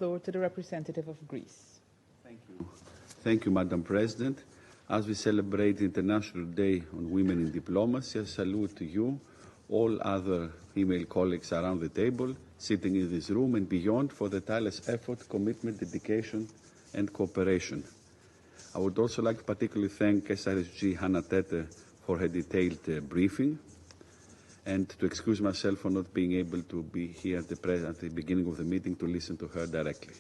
floor to the representative of Greece. Thank you. Thank you, Madam President. As we celebrate the International Day on Women in Diplomacy, I salute you, all other female colleagues around the table, sitting in this room and beyond, for the tireless effort, commitment, dedication, and cooperation. I would also like to particularly thank SRSG Hannah Tete for her detailed briefing, and to excuse myself for not being able to be here at the beginning of the meeting to listen to her directly.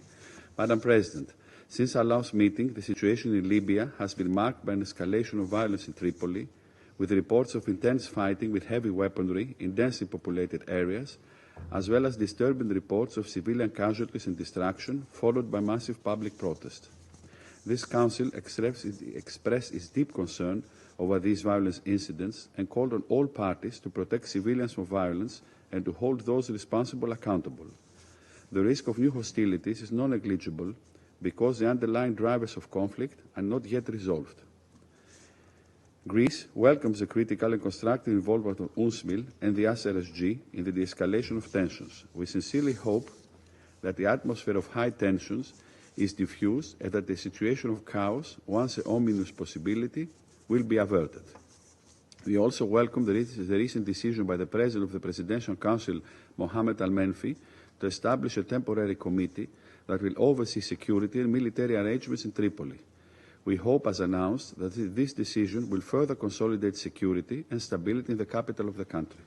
Madam President, since our last meeting, the situation in Libya has been marked by an escalation of violence in Tripoli, with reports of intense fighting with heavy weaponry in densely populated areas, as well as disturbing reports of civilian casualties and destruction, followed by massive public protest. This Council expressed its deep concern over these violence incidents and called on all parties to protect civilians from violence and to hold those responsible accountable. The risk of new hostilities is non-negligible because the underlying drivers of conflict are not yet resolved. Greece welcomes the critical and constructive involvement of UNSMIL and the SRSG in the de-escalation of tensions. We sincerely hope that the atmosphere of high tensions is diffused and that the situation of chaos, once an ominous possibility, will be averted. We also welcome the recent decision by the President of the Presidential Council, Mohamed Al-Menfi, to establish a temporary committee that will oversee security and military arrangements in Tripoli. We hope, as announced, that this decision will further consolidate security and stability in the capital of the country.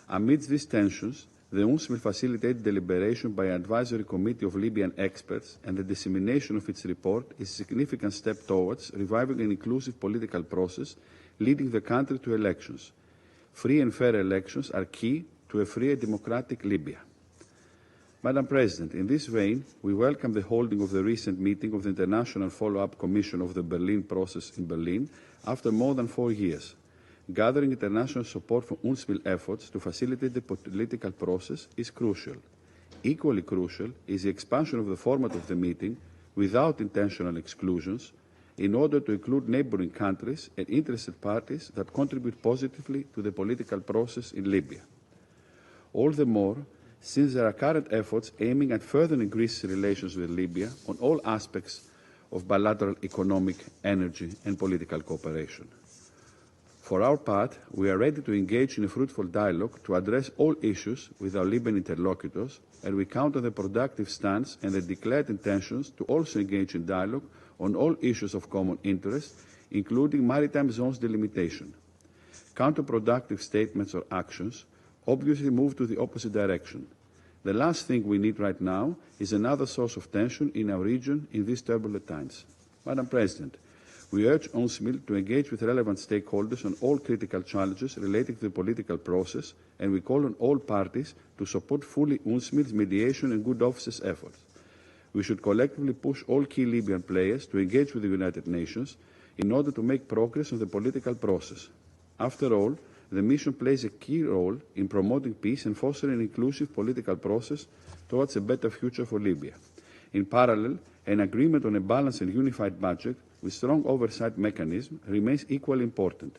Amidst these tensions, the UNSMIL facilitated deliberation by an advisory committee of Libyan experts, and the dissemination of its report is a significant step towards reviving an inclusive political process leading the country to elections. Free and fair elections are key to a free and democratic Libya. Madam President, in this vein, we welcome the holding of the recent meeting of the International Follow-up Commission of the Berlin process in Berlin after more than 4 years. Gathering international support for UNSMIL efforts to facilitate the political process is crucial. Equally crucial is the expansion of the format of the meeting without intentional exclusions in order to include neighboring countries and interested parties that contribute positively to the political process in Libya. All the more since there are current efforts aiming at furthering Greece's relations with Libya on all aspects of bilateral economic, energy and political cooperation. For our part, we are ready to engage in a fruitful dialogue to address all issues with our Libyan interlocutors, and we count on the productive stance and the declared intentions to also engage in dialogue on all issues of common interest, including maritime zones delimitation. Counterproductive statements or actions obviously move to the opposite direction. The last thing we need right now is another source of tension in our region in these turbulent times. Madam President, we urge UNSMIL to engage with relevant stakeholders on all critical challenges relating to the political process, and we call on all parties to support fully UNSMIL's mediation and good offices efforts. We should collectively push all key Libyan players to engage with the United Nations in order to make progress on the political process. After all, the mission plays a key role in promoting peace and fostering an inclusive political process towards a better future for Libya. In parallel, an agreement on a balanced and unified budget with strong oversight mechanism remains equally important.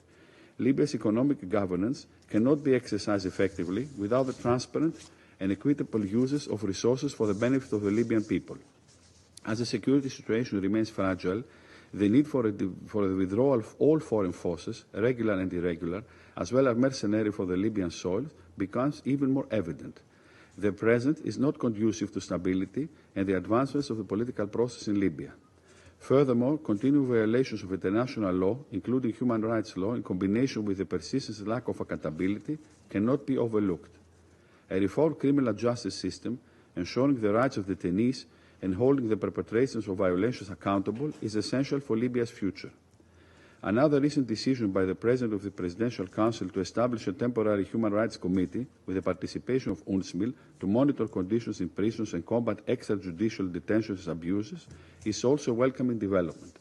Libya's economic governance cannot be exercised effectively without the transparent and equitable uses of resources for the benefit of the Libyan people. As the security situation remains fragile, the need for the withdrawal of all foreign forces, regular and irregular, as well as mercenary for the Libyan soil, becomes even more evident. The present is not conducive to stability and the advancements of the political process in Libya. Furthermore, continuing violations of international law, including human rights law, in combination with the persistent lack of accountability, cannot be overlooked. A reformed criminal justice system, ensuring the rights of detainees and holding the perpetrators of violations accountable is essential for Libya's future. Another recent decision by the President of the Presidential Council to establish a temporary human rights committee with the participation of UNSMIL to monitor conditions in prisons and combat extrajudicial detentions and abuses is also a welcoming development.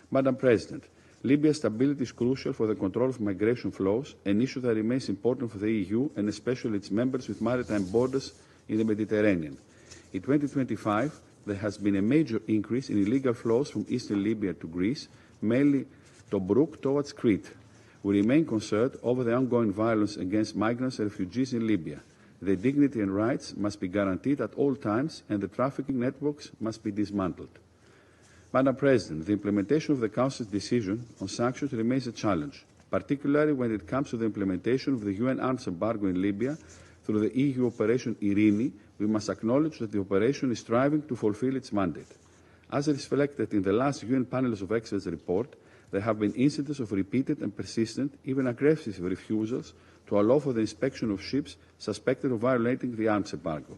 Madam President, Libya's stability is crucial for the control of migration flows, an issue that remains important for the EU and especially its members with maritime borders in the Mediterranean. In 2025, there has been a major increase in illegal flows from eastern Libya to Greece, mainly Tobruk towards Crete. We remain concerned over the ongoing violence against migrants and refugees in Libya. Their dignity and rights must be guaranteed at all times, and the trafficking networks must be dismantled. Madam President, the implementation of the Council's decision on sanctions remains a challenge, particularly when it comes to the implementation of the UN arms embargo in Libya through the EU Operation Irini. We must acknowledge that the operation is striving to fulfill its mandate. As reflected in the last UN Panels of Experts report, there have been incidents of repeated and persistent, even aggressive refusals to allow for the inspection of ships suspected of violating the arms embargo.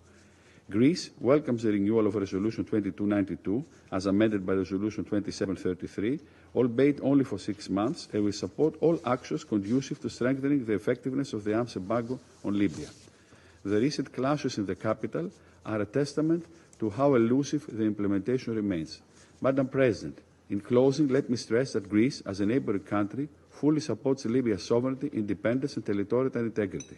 Greece welcomes the renewal of Resolution 2292, as amended by Resolution 2733, albeit only for 6 months, and will support all actions conducive to strengthening the effectiveness of the arms embargo on Libya. The recent clashes in the capital are a testament to how elusive the implementation remains. Madam President, in closing, let me stress that Greece, as a neighbouring country, fully supports Libya's sovereignty, independence and territorial integrity.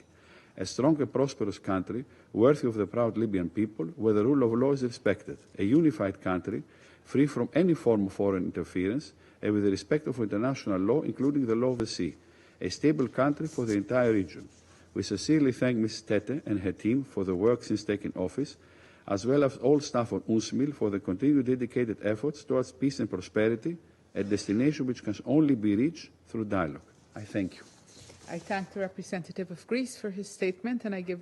A strong and prosperous country, worthy of the proud Libyan people, where the rule of law is respected. A unified country, free from any form of foreign interference, and with the respect of international law, including the law of the sea. A stable country for the entire region. We sincerely thank Ms. Tete and her team for the work since taking office, as well as all staff on UNSMIL for the continued dedicated efforts towards peace and prosperity, a destination which can only be reached through dialogue. I thank you. I thank the representative of Greece for his statement, and I give the